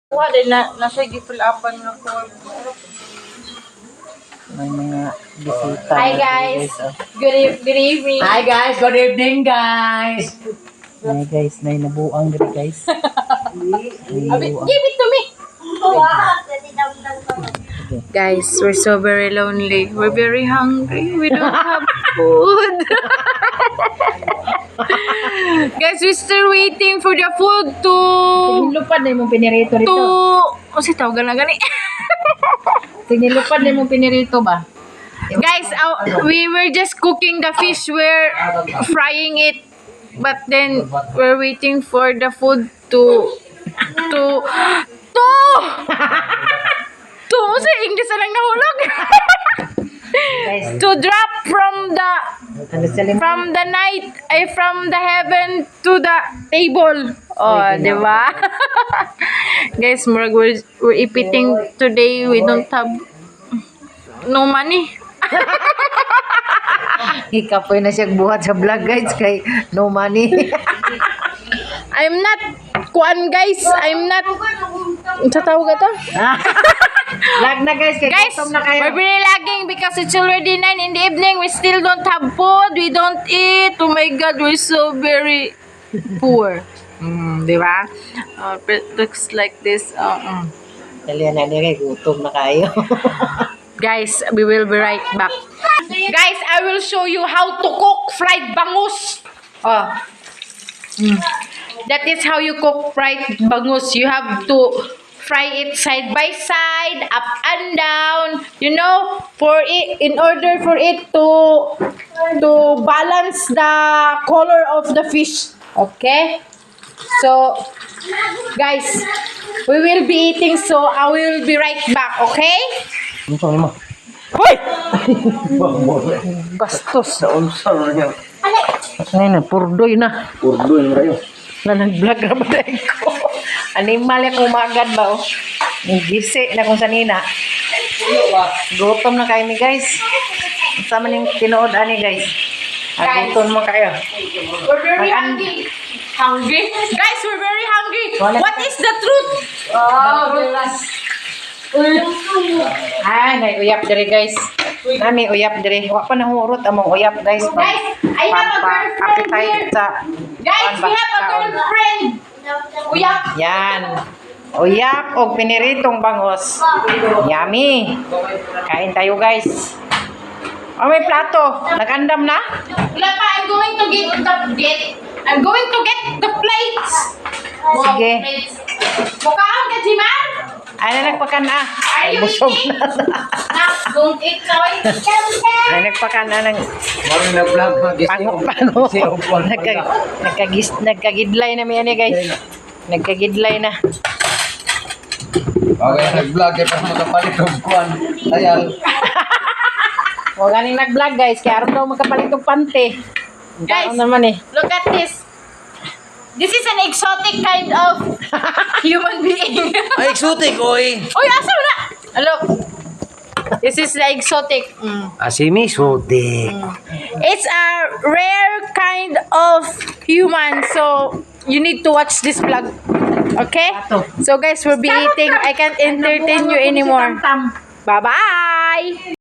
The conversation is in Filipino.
Kuha din na nasa gifill-upan na ko. May mga bisita. Hi guys. Good evening. Hi guys, good evening guys. Ay guys, may nabuang dito guys. Give it to me. Guys, we're so very lonely. We're very hungry. We don't have food. Guys, we're still waiting for the food to... Tinilupad na yung pinirito rito. O si tawag na gani. Tinilupad na yung pinirito ba? Guys, we were just cooking the fish. We're frying it. But then, we're waiting for the food to sa English lang nahulog. To drop from the night, from the heaven to the table. Oh, di ba? Guys, we're eating today. We don't have no money. Ikapoy na siya buhat sa vlog guys kay no money. I'm not guys. I'm not sa tawag ito? Lag na guys, kay Guys, gutom na kayo. we're really lagging because it's already 9 in the evening. We still don't have food. We don't eat. Oh my God, we're so very poor. Di ba? It looks like this. Dali na kay gutom na kayo. Guys, we will be right back. Guys, I will show you how to cook fried bangus. That is how you cook fried bangus. You have to fry it side by side, up and down. You know, in order for it to balance the color of the fish. Okay? So, guys, we will be eating. So I will be right back. Okay? Hoy! Bastos. Unsa niya? Ay na, purdoy na. Purdoy na kayo. Na nag-vlog na ba ko? Animal yung umagad ba oh. Gisi na kung sanina. Gutom na kayo ni guys. Sama ning tinuod ani guys. Gutom mo kayo. We're very hungry. Hungry? Guys, we're very hungry. What is the truth? Nay uyap diri guys. Nami uyap diri. Wa pa nahurot among uyap guys. Guys, I have a girlfriend here. Guys, we have a girlfriend. Uyap. Yan. Uyap og piniritong bangos. Yummy. Kain tayo guys. Oh, may plato. Nagandam na? Wala pa, I'm going to get the plates. Sige. Mukhaan ka, Jimar? Ay, nagpakan na. Are you Busog eating? na. Don't eat, Choy. Ay, nagpakan na ng Mari na vlog pango. Nagkagidlay na miyan eh, guys. Nagkagidlay na. Okay, nag-vlog kay para makapalit og kuan. Ayal. Huwag ganing nag-vlog, guys. Kaya aram daw magkapalit og pante. Guys, Ano naman eh. look at this. This is an exotic kind of human being. Ay, exotic oy. Uy, asa na? Look. This is the exotic. Asimi exotic. It's a rare kind of human. So, you need to watch this vlog. Okay? So, guys, we'll be eating. I can't entertain you anymore. Bye-bye!